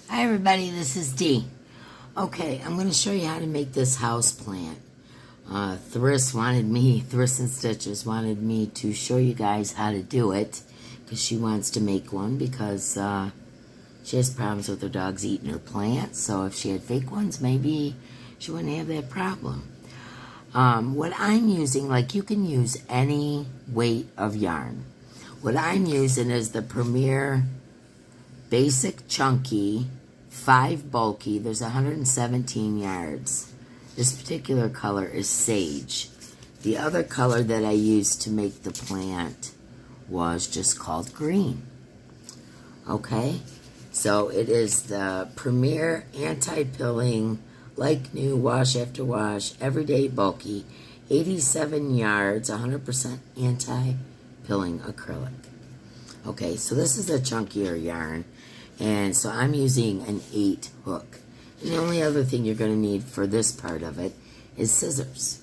Hi everybody, this is Dee. Okay, I'm going to show you how to make this house plant. Thriss and Stitches wanted me to show you guys how to do it because she wants to make one because she has problems with her dogs eating her plants. So if she had fake ones, maybe she wouldn't have that problem. What I'm using, like you can use any weight of yarn. What I'm using is the Premier Basic Chunky 5 bulky. There's 117 yards. This particular color is sage. The other color that I used to make the plant was just called green. Okay, so it is the Premier Anti-Pilling, like new, wash after wash, everyday bulky, 87 yards, 100% anti-pilling acrylic. Okay, so this is a chunkier yarn. And so I'm using an 8 hook. And the only other thing you're going to need for this part of it is scissors.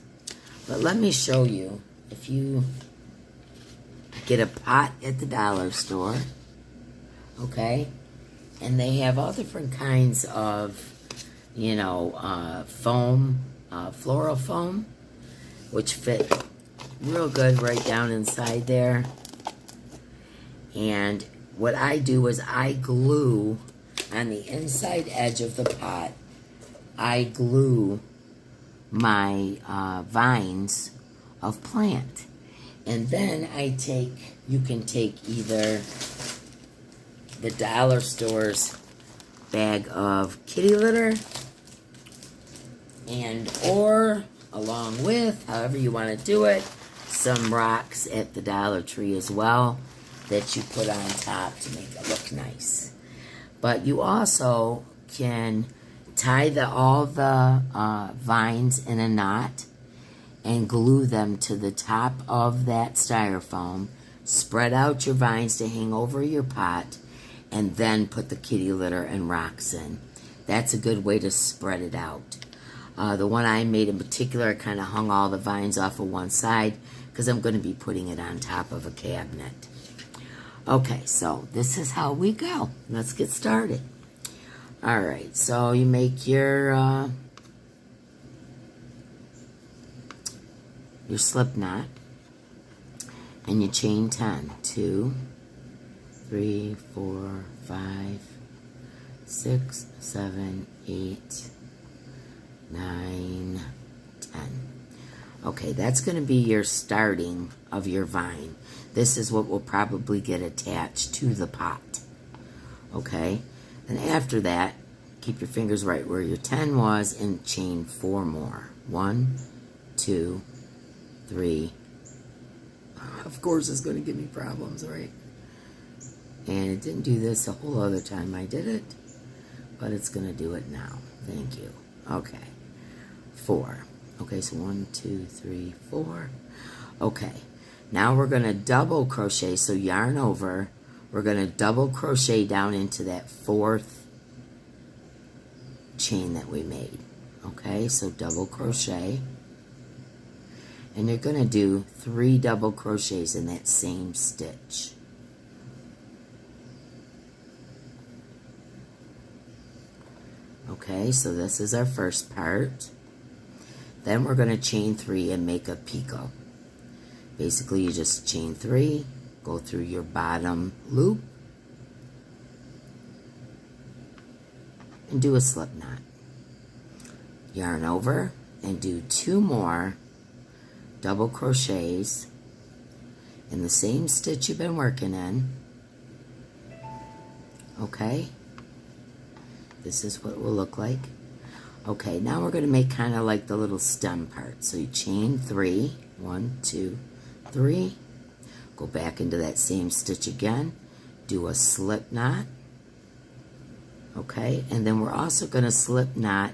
But let me show you. If you get a pot at the dollar store, okay, and they have all different kinds of, foam, floral foam, which fit real good right down inside there. And what I do is I glue on the inside edge of the pot, I glue my vines of plant. And then you can take either the dollar store's bag of kitty litter or along with, however you want to do it, some rocks at the Dollar Tree as well that you put on top to make it look nice. But you also can tie all the vines in a knot and glue them to the top of that styrofoam. Spread out your vines to hang over your pot and then put the kitty litter and rocks in. That's a good way to spread it out. The one I made in particular, I kind of hung all the vines off of one side because I'm going to be putting it on top of a cabinet. Okay, so this is how we go. Let's get started. Alright, so you make your slip knot and you chain 10. 2, 3, 4, 5, 6, 7, 8, 9, 10. Okay, that's going to be your starting of your vine. This is what will probably get attached to the pot. Okay, and after that, keep your fingers right where your 10 was and chain 4 more. 1, 2, 3. Of course, it's going to give me problems, right? And it didn't do this a whole other time I did it, but it's going to do it now. Thank you. Okay, 4. Okay, so 1, 2, 3, 4. Okay, now we're going to double crochet, so yarn over. We're going to double crochet down into that 4th chain that we made. Okay, so double crochet. And you're going to do 3 double crochets in that same stitch. Okay, so this is our first part. Then we're going to chain 3 and make a picot. Basically, you just chain 3, go through your bottom loop, and do a slip knot. Yarn over and do 2 more double crochets in the same stitch you've been working in. Okay? This is what it will look like. Okay, now we're going to make kind of like the little stem part. So you chain 3, 1, 2, 3, go back into that same stitch again, do a slip knot, okay, and then we're also going to slip knot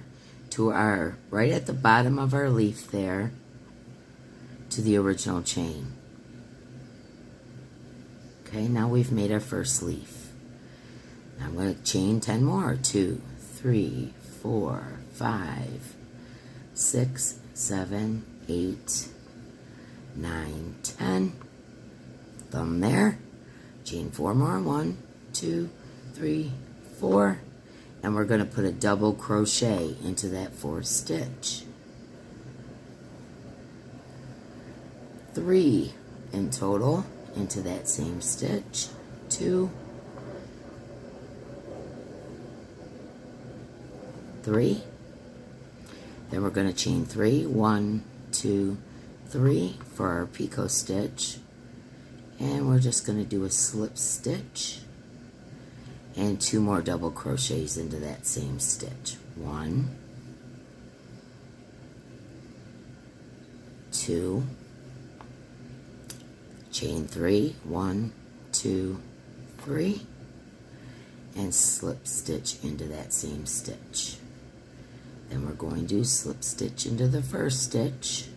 to our, right at the bottom of our leaf there, to the original chain. Okay, now we've made our first leaf. Now I'm going to chain 10 more, 2, 3, 4, 5, 6, 7, 8, 9, 10. Thumb there. Chain 4 more. 1, 2, 3, 4. and we're going to put a double crochet into that 4th stitch. 3 in total into that same stitch. 2, 3. Then we're going to chain 3. 1, 2, 3 for our picot stitch, and we're just going to do a slip stitch and 2 more double crochets into that same stitch. 1, 2, chain 3, 1, 2, 3, and slip stitch into that same stitch. Then we're going to slip stitch into the 1st stitch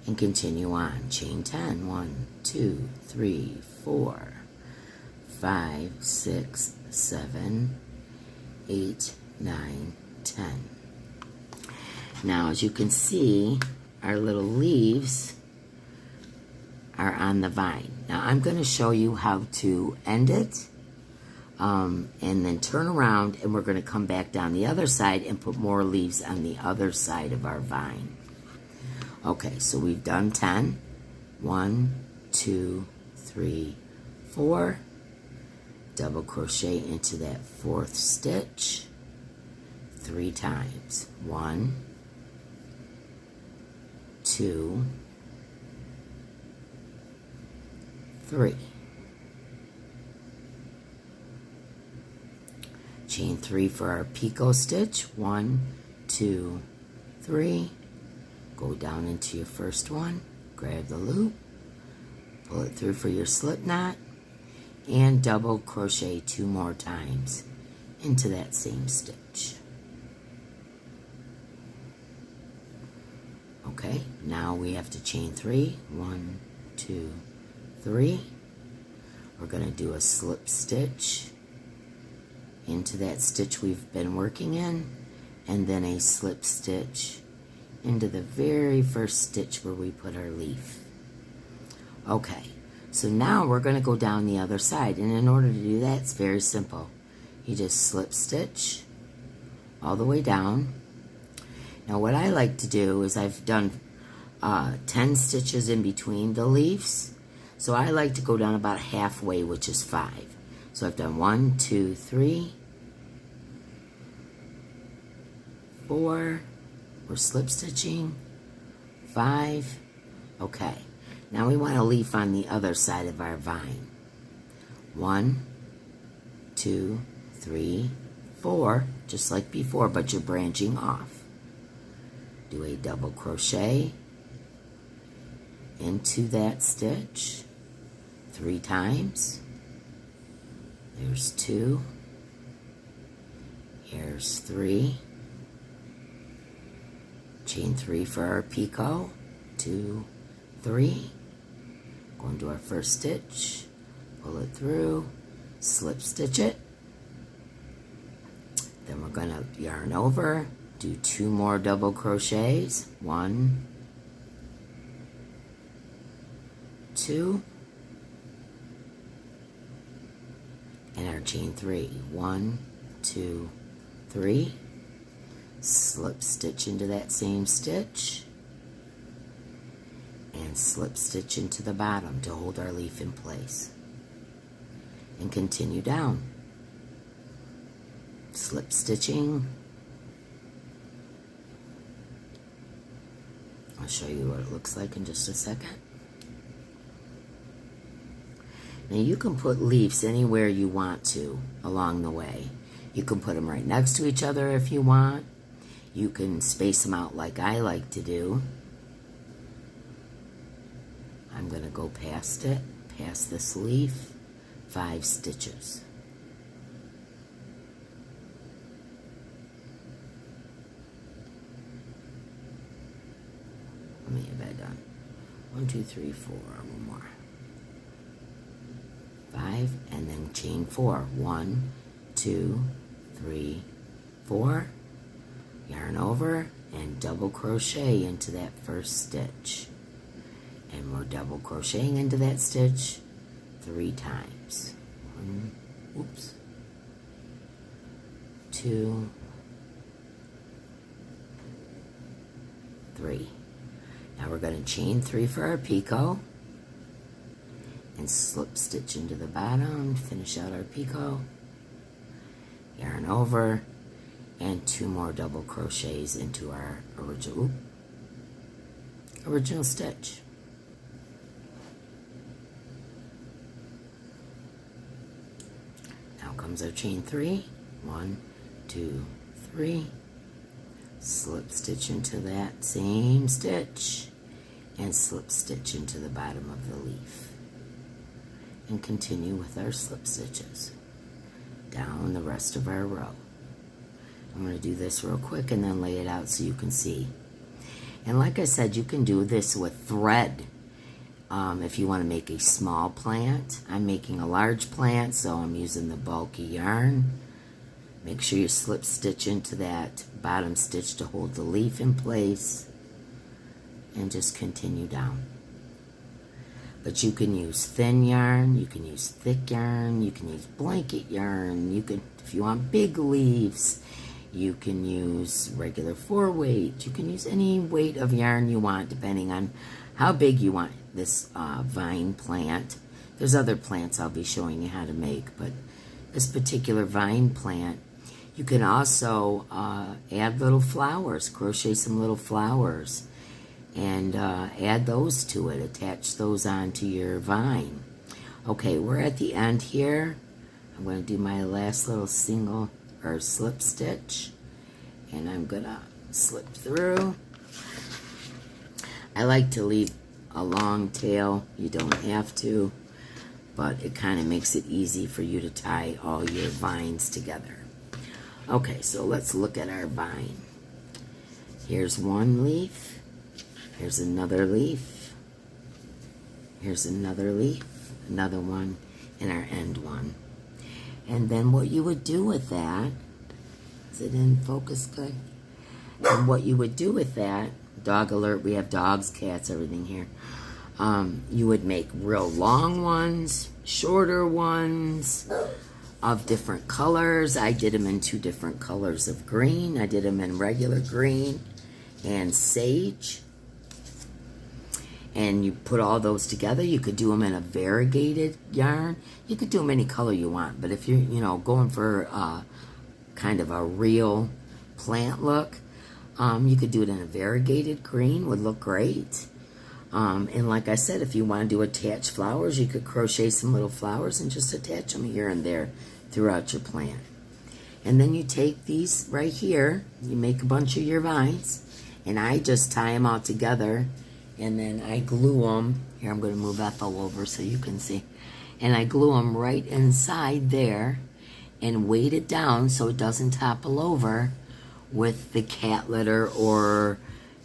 and continue on. Chain 10, 1, 2, 3, 4, 5, 6, 7, 8, 9, 10. Now, as you can see, our little leaves are on the vine. Now, I'm going to show you how to end it, and then turn around, and we're going to come back down the other side and put more leaves on the other side of our vine. Okay, so we've done 10. 1, 2, 3, 4. Double crochet into that 4th stitch 3 times. 1, 2, 3. Chain 3 for our picot stitch. 1, 2, 3. Go down into your first one, grab the loop, pull it through for your slip knot, and double crochet 2 more times into that same stitch. Okay, now we have to chain 3. 1, 2, 3. We're going to do a slip stitch into that stitch we've been working in, and then a slip stitch into the very first stitch where we put our leaf. Okay, so now we're going to go down the other side, and in order to do that, it's very simple. You just slip stitch all the way down. Now what I like to do is I've done 10 stitches in between the leaves, so I like to go down about halfway, which is 5. So I've done 1, 2, 3, 4. We're slip stitching. 5. Okay. Now we want a leaf on the other side of our vine. 1, 2, 3, 4, just like before, but you're branching off. Do a double crochet into that stitch 3 times. There's 2. Here's 3. Chain 3 for our picot. 2, 3. Go into our first stitch, pull it through, slip stitch it. Then we're going to yarn over, do 2 more double crochets. 1, 2, and our chain 3. 1, 2, 3. Slip stitch into that same stitch, and slip stitch into the bottom to hold our leaf in place, and continue down. Slip stitching. I'll show you what it looks like in just a second. Now you can put leaves anywhere you want to along the way. You can put them right next to each other if you want. You can space them out like I like to do. I'm going to go past it, past this leaf, 5 stitches. How many have I done? 1, 2, 3, 4, one more. 5, and then chain 4. 1, 2, 3, 4. Yarn over and double crochet into that first stitch. And we're double crocheting into that stitch 3 times. 1, oops. 2, 3. Now we're going to chain 3 for our picot and slip stitch into the bottom, finish out our picot, yarn over, and 2 more double crochets into our original stitch. Now comes our chain 3, 1, 2, 3, slip stitch into that same stitch, and slip stitch into the bottom of the leaf, and continue with our slip stitches down the rest of our row. I'm going to do this real quick and then lay it out so you can see. And like I said, you can do this with thread if you want to make a small plant. I'm making a large plant, so I'm using the bulky yarn. Make sure you slip stitch into that bottom stitch to hold the leaf in place, and just continue down. But you can use thin yarn, you can use thick yarn, you can use blanket yarn, you can, if you want big leaves, you can use regular 4-weight. You can use any weight of yarn you want depending on how big you want this vine plant. There's other plants I'll be showing you how to make, but this particular vine plant, you can also add little flowers, crochet some little flowers, and add those to it, attach those onto your vine. Okay, we're at the end here. I'm going to do my last little single or slip stitch, and I'm gonna slip through. I like to leave a long tail. You don't have to, but it kind of makes it easy for you to tie all your vines together. Okay, so let's look at our vine. Here's one leaf, here's another leaf, here's another leaf, another one, and our end one. And then what you would do with that, is it in focus good? And what you would do with that, dog alert, we have dogs, cats, everything here. You would make real long ones, shorter ones, of different colors. I did them in 2 different colors of green. I did them in regular green and sage. And you put all those together. You could do them in a variegated yarn. You could do them any color you want. But if you're, going for kind of a real plant look, you could do it in a variegated green. Would look great. And like I said, if you want to do attached flowers, you could crochet some little flowers and just attach them here and there throughout your plant. And then you take these right here, you make a bunch of your vines, and I just tie them all together, and then I glue them. Here, I'm going to move Ethel over so you can see. And I glue them right inside there and weight it down so it doesn't topple over with the cat litter or,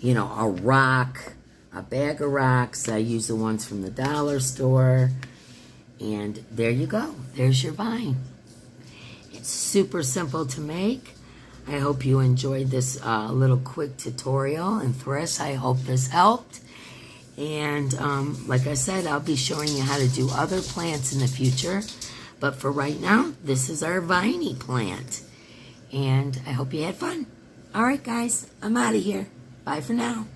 a rock, a bag of rocks. I use the ones from the dollar store. And there you go. There's your vine. It's super simple to make. I hope you enjoyed this little quick tutorial. And Thriss, I hope this helped. And like I said, I'll be showing you how to do other plants in the future. But for right now, this is our viney plant. And I hope you had fun. All right, guys, I'm out of here. Bye for now.